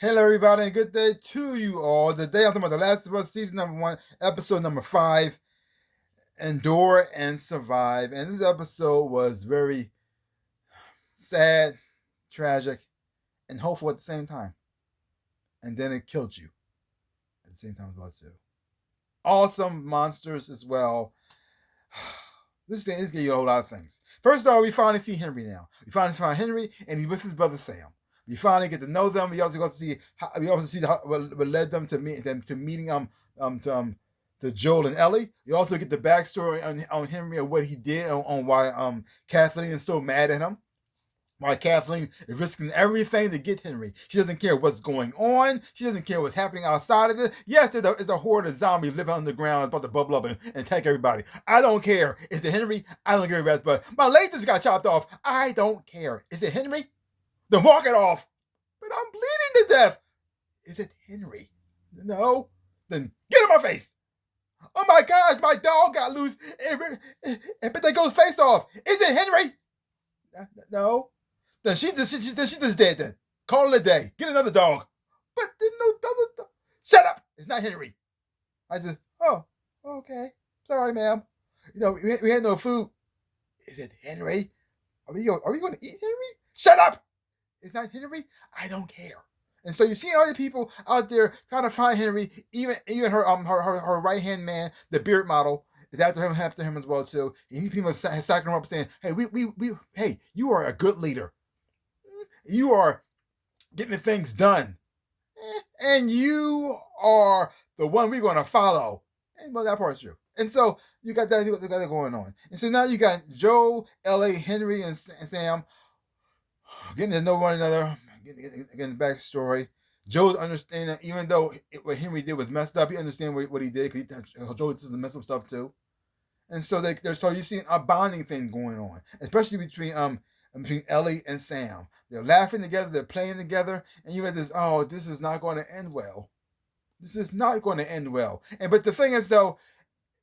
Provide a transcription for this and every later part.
Hello, everybody, and good day to you all. Today, I'm talking about The Last of Us, season number 1, episode number 5, Endure and Survive. And this episode was very sad, tragic, and hopeful at the same time. And then it killed you at the same time as well, too. Awesome monsters as well. This gave you a whole lot of things. First of all, we finally see Henry now. We finally find Henry, and he's with his brother Sam. We finally get to know them. We also got to see what led them to meeting to Joel and Ellie. You also get the backstory on Henry and what he did on why Kathleen is so mad at him. Why Kathleen is risking everything to get Henry. She doesn't care what's going on. She doesn't care what's happening outside of it. Yes, it's a horde of zombies living underground about to bubble up and attack everybody. I don't care. Is it Henry? I don't care. But my leg just got chopped off. I don't care. Is it Henry? Then walk it off. But I'm bleeding to death. Is it Henry? No. Then get in my face. Oh my gosh, my dog got loose and bit that girl's face off. Is it Henry? No. Then she's just dead then. Call it a day. Get another dog. But there's no other dog. Shut up. It's not Henry. I just, okay. Sorry, ma'am. We had no food. Is it Henry? Are we going to eat Henry? Shut up. It's not Henry. I don't care. And so you see all the people out there trying to find Henry. Even her right hand man, the beard model, is after him as well too. And these people sacking him up saying, "Hey, hey, you are a good leader. You are getting things done, and you are the one we're going to follow." And well, that part's true. And so you got that going on. And so now you got Joel, Ellie, Henry, and Sam getting to know one another, getting the backstory. Joel understanding that even though what Henry did was messed up, he understands what he did because Joel does the messed up stuff too. And so so you see a bonding thing going on, especially between Ellie and Sam. They're laughing together, they're playing together, and you get this, this is not going to end well. This is not going to end well. But the thing is though,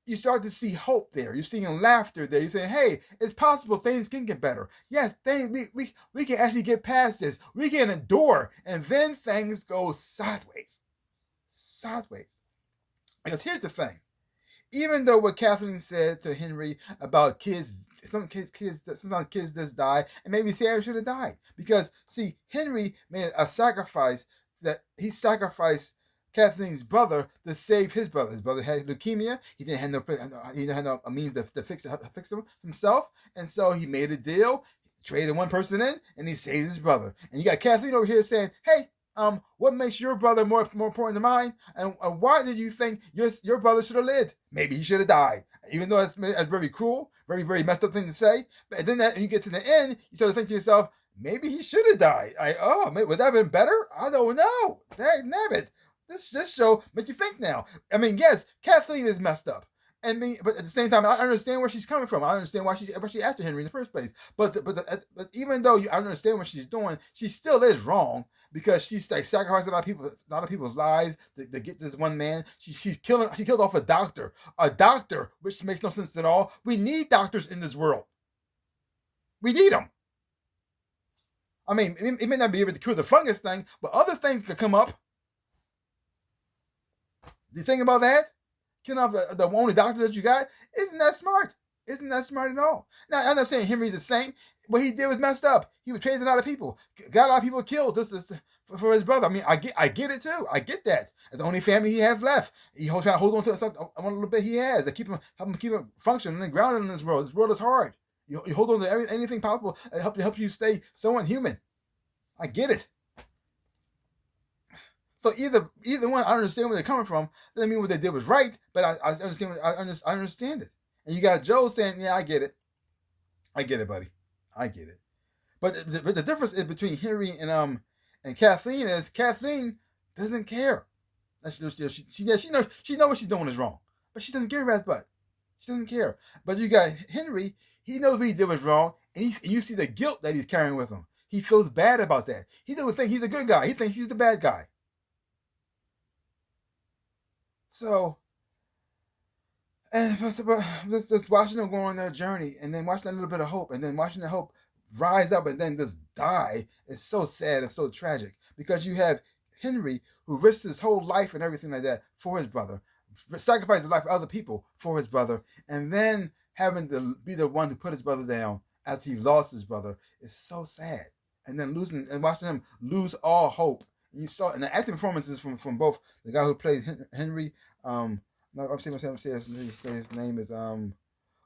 you start to see hope there. You're seeing laughter there. You're saying, hey, it's possible things can get better. Yes, we can actually get past this. We can endure. And then things go sideways. Sideways. Because here's the thing. Even though what Kathleen said to Henry about kids, sometimes kids just die, and maybe Sam should have died. Because, see, Henry made a sacrifice that he sacrificed Kathleen's brother to save his brother. His brother had leukemia. He didn't have no means to fix him himself, and so he made a deal, traded one person in, and he saved his brother. And you got Kathleen over here saying, "Hey, what makes your brother more important than mine? And why did you think your brother should have lived? Maybe he should have died." Even though that's very cruel, very very messed up thing to say. But then when you get to the end, you start to think to yourself, maybe he should have died. Would that have been better? I don't know. Nabbit. This show makes you think now. I mean, yes, Kathleen is messed up. But at the same time, I understand where she's coming from. I understand why she after Henry in the first place. But even though I understand what she's doing, she still is wrong because she's like sacrificing a lot of people's lives to get this one man. She killed off a doctor, which makes no sense at all. We need doctors in this world. We need them. I mean, it may not be able to cure the fungus thing, but other things could come up. You think about that? Killing off the only doctor that you got? Isn't that smart? Isn't that smart at all? Now, I'm not saying Henry's a saint. What he did was messed up. He betrayed a lot of people. Got a lot of people killed just for his brother. I mean, I get it too. I get that. It's the only family he has left. He's trying to hold on to one little bit he has to help him keep him functioning and grounded in this world. This world is hard. You hold on to anything possible to help you stay somewhat human. I get it. So either one, I understand where they're coming from. Doesn't mean what they did was right, but I understand. I understand it. And you got Joe saying, "Yeah, I get it. I get it, buddy. I get it." But the difference is between Henry and Kathleen is Kathleen doesn't care. She knows what she's doing is wrong, but she doesn't care about his butt. She doesn't care. But you got Henry. He knows what he did was wrong, and you see the guilt that he's carrying with him. He feels bad about that. He doesn't think he's a good guy. He thinks he's the bad guy. So, and just watching them go on their journey, and then watching that little bit of hope, and then watching the hope rise up and then just die is so sad and so tragic because you have Henry, who risked his whole life and everything like that for his brother, sacrificed his life for other people for his brother, and then having to be the one to put his brother down as he lost his brother is so sad. And then losing and watching him lose all hope. And you saw, and the acting performances from both the guy who played Henry. No, I'm saying his name is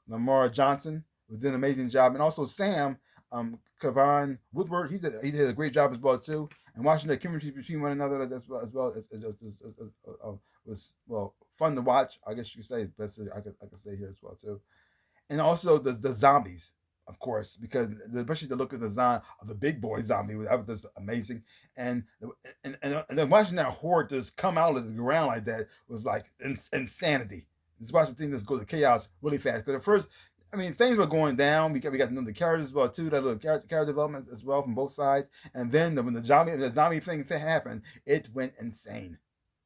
Lamar Johnson, who did an amazing job, and also Sam Kavan Woodward. He did a great job as well too. And watching the chemistry between one another as well was fun to watch. I guess you could say best I could say here as well too. And also the zombies, of course, because especially the look of the big boy zombie was just amazing. And then watching that horde just come out of the ground like that was like insanity. Just watching things just go to chaos really fast. Because at first, I mean, things were going down. We got to know the characters as well too. That little character development as well from both sides. And then when the zombie thing happened, it went insane.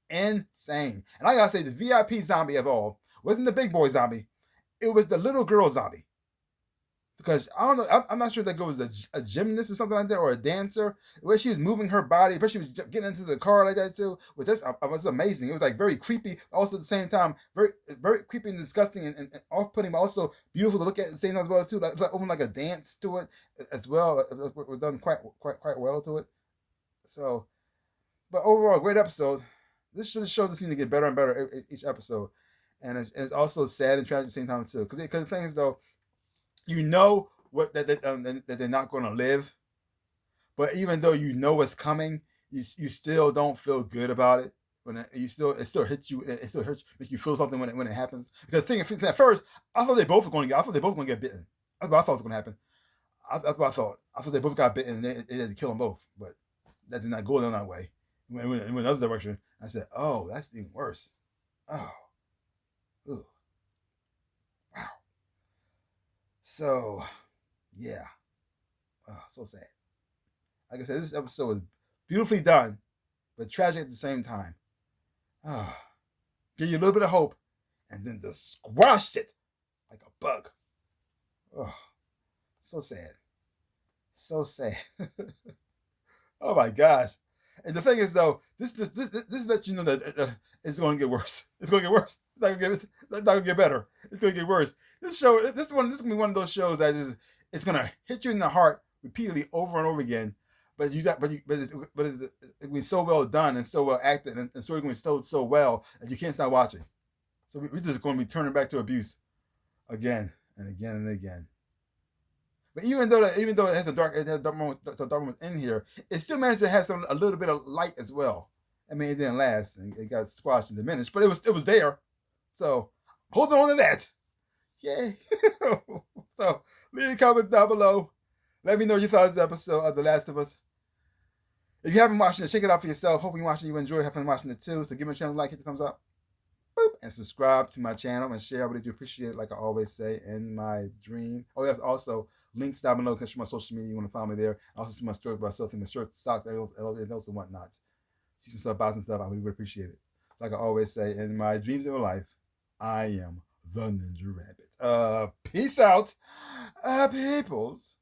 Insane. And I gotta say, the VIP zombie of all wasn't the big boy zombie. It was the little girl zombie. Because I don't know, I'm not sure that girl was a gymnast or something like that, or a dancer. The way she was moving her body, but she was getting into the car like that too. It was amazing. It was like very creepy, also at the same time, very very creepy and disgusting and off-putting, but also beautiful to look at the same time as well too. Like almost like a dance to it as well. It was done quite well to it. So, but overall, great episode. This show just seems to get better and better each episode, and it's also sad and tragic at the same time too. Because the thing is though, you know what that they're not going to live, but even though you know what's coming, you still don't feel good about it. When it still hits you, it still hurts, makes you feel something when it happens. Because the thing at first, I thought they both were going to get bitten. That's what I thought was going to happen. That's what I thought. I thought they both got bitten and they had to kill them both, but that did not go down that way. It went in another direction. I said, "Oh, that's even worse." Oh, ooh, wow. So, yeah. Oh, so sad. Like I said, this episode was beautifully done, but tragic at the same time. Oh, give you a little bit of hope, and then just squashed it like a bug. Oh, so sad. So sad. Oh my gosh. And the thing is, though, this lets you know that it's going to get worse. It's going to get worse. It's not going to get better. It's going to get worse. This is going to be one of those shows that it's going to hit you in the heart repeatedly over and over again. But it's going to be so well done and so well acted, and the story going to be told so well that you can't stop watching. So we're just going to be turning back to abuse again and again and again. But even though it has dark moments in here, it still managed to have a little bit of light as well. I mean, it didn't last, and it got squashed and diminished, but it was there. So hold on to that. Yay! So leave a comment down below. Let me know your thoughts on the episode of The Last of Us. If you haven't watched it, check it out for yourself. Hopefully you watching, you enjoy, have fun watching it too. So give my channel a like, hit the thumbs up, boop, and subscribe to my channel and share. I really do appreciate it, like I always say in my dream. Oh, there's also links down below to my social media. You want to follow me there. Also to my stores where I sell things, my shirts, socks, and those and whatnot. See some stuff, buy some stuff. I really would appreciate it. Like I always say in my dreams of life, I am the Ninja Rabbit. Peace out, peoples.